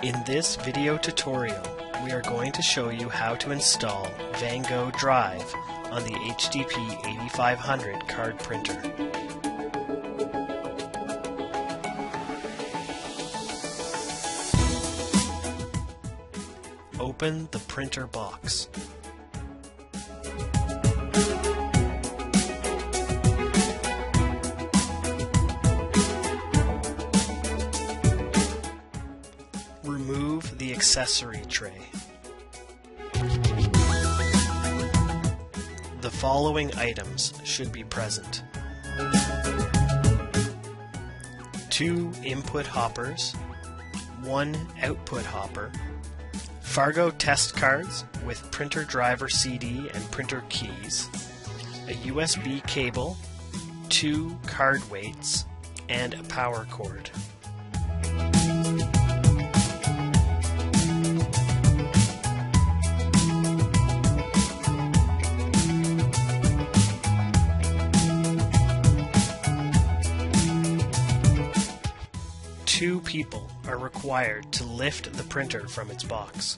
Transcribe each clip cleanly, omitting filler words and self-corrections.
In this video tutorial, we are going to show you how to install Van Gogh Drive on the HDP8500 card printer. Open the printer box. Remove the accessory tray. The following items should be present: 2 input hoppers, 1 output hopper, Fargo test cards with printer driver CD and printer keys, a USB cable, 2 card weights, and a power cord. Two people are required to lift the printer from its box.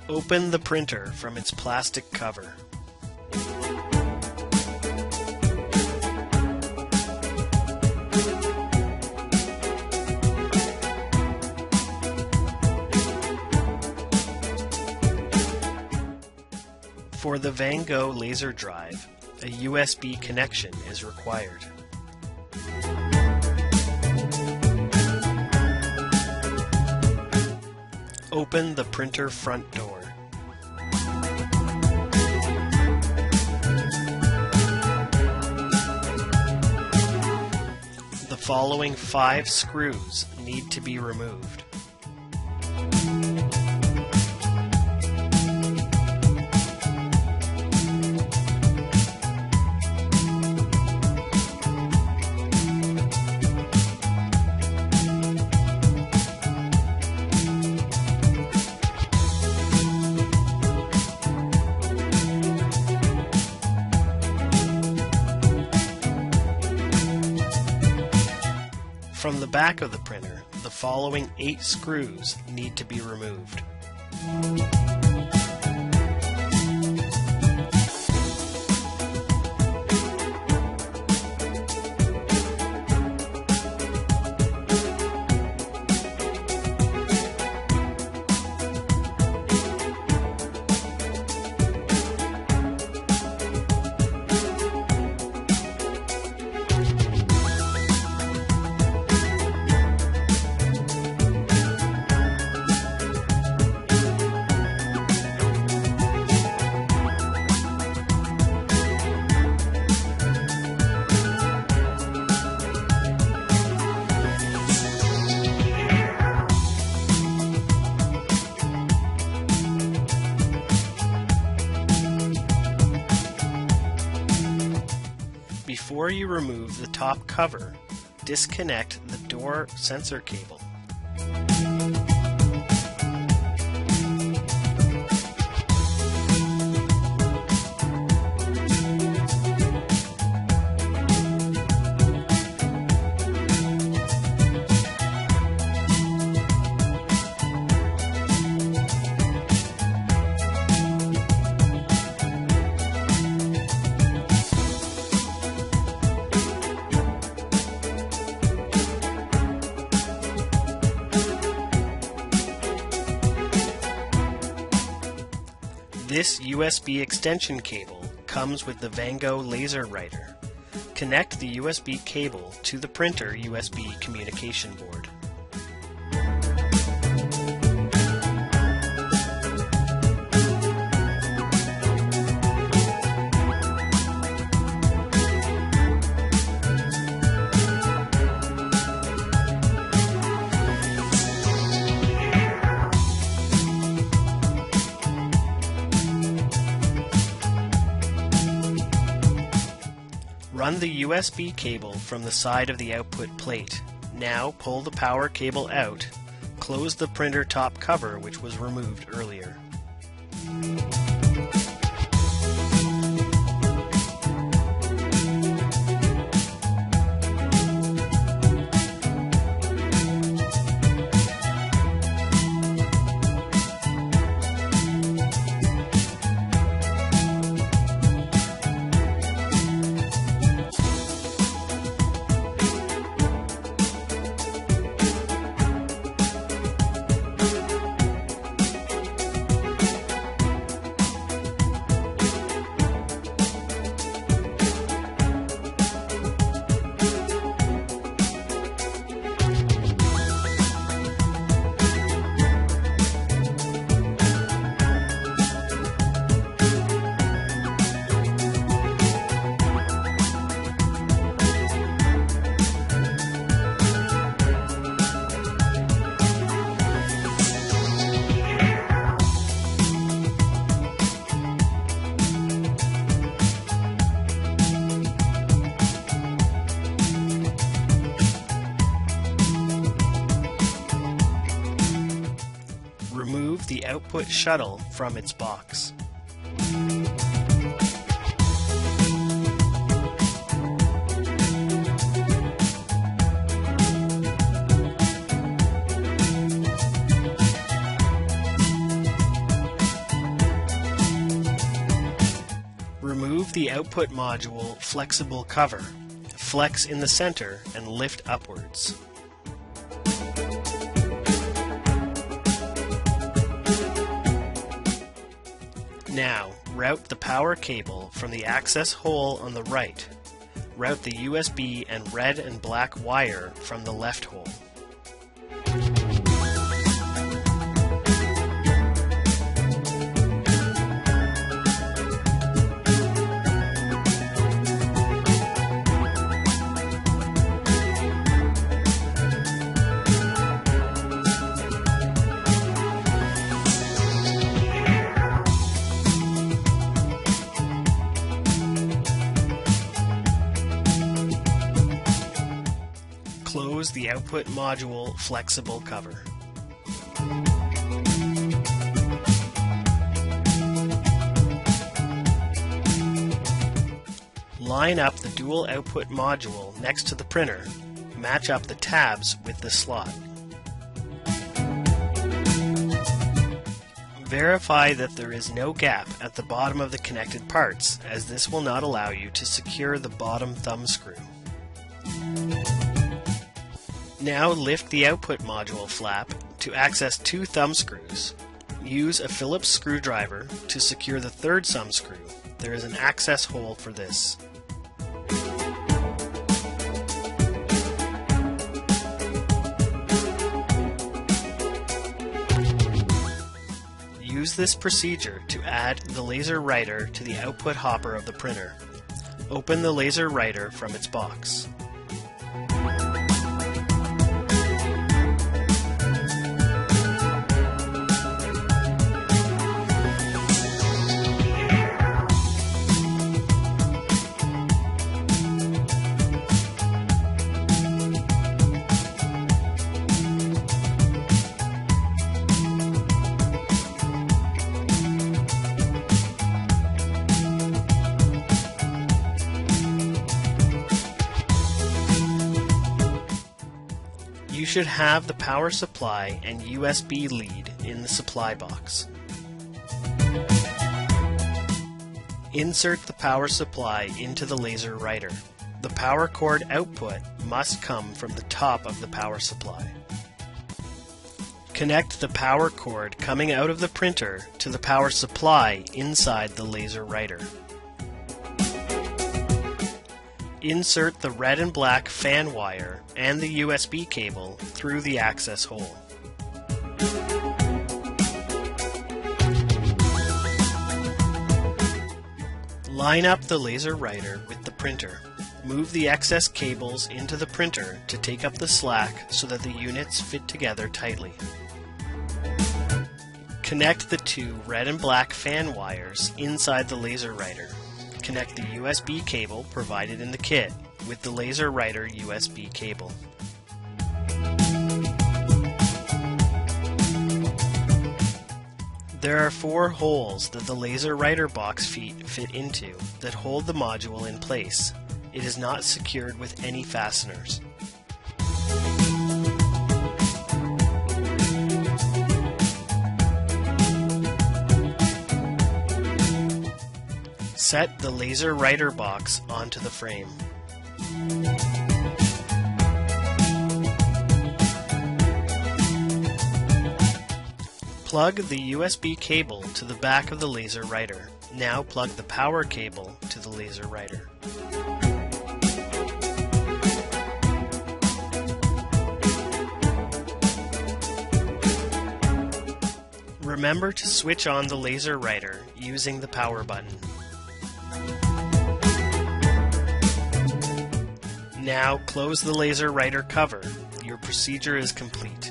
Open the printer from its plastic cover. For the Van Gogh laser drive, a USB connection is required. Open the printer front door. The following 5 screws need to be removed. From the back of the printer, the following 8 screws need to be removed. Before you remove the top cover, disconnect the door sensor cable. This USB extension cable comes with the Van Gogh laser writer. Connect the USB cable to the printer USB communication board. Run the USB cable from the side of the output plate. Now pull the power cable out. Close the printer top cover, which was removed earlier. Remove the output shuttle from its box. Remove the output module flexible cover. Flex in the center and lift upwards. Now, route the power cable from the access hole on the right. Route the USB and red and black wire from the left hole. Close the output module flexible cover. Line up the dual output module next to the printer. Match up the tabs with the slot. Verify that there is no gap at the bottom of the connected parts, as this will not allow you to secure the bottom thumb screw. Now lift the output module flap to access two thumb screws. Use a Phillips screwdriver to secure the third thumb screw. There is an access hole for this. Use this procedure to add the laser writer to the output hopper of the printer. Open the laser writer from its box. You should have the power supply and USB lead in the supply box. Insert the power supply into the laser writer. The power cord output must come from the top of the power supply. Connect the power cord coming out of the printer to the power supply inside the laser writer. Insert the red and black fan wire and the USB cable through the access hole. Line up the laser writer with the printer. Move the excess cables into the printer to take up the slack so that the units fit together tightly. Connect the two red and black fan wires inside the laser writer. Connect the USB cable provided in the kit with the laser writer USB cable. There are 4 holes that the laser writer box feet fit into that hold the module in place. It is not secured with any fasteners. Set the laser writer box onto the frame. Plug the USB cable to the back of the laser writer. Now plug the power cable to the laser writer. Remember to switch on the laser writer using the power button. Now close the laser writer cover. Your procedure is complete.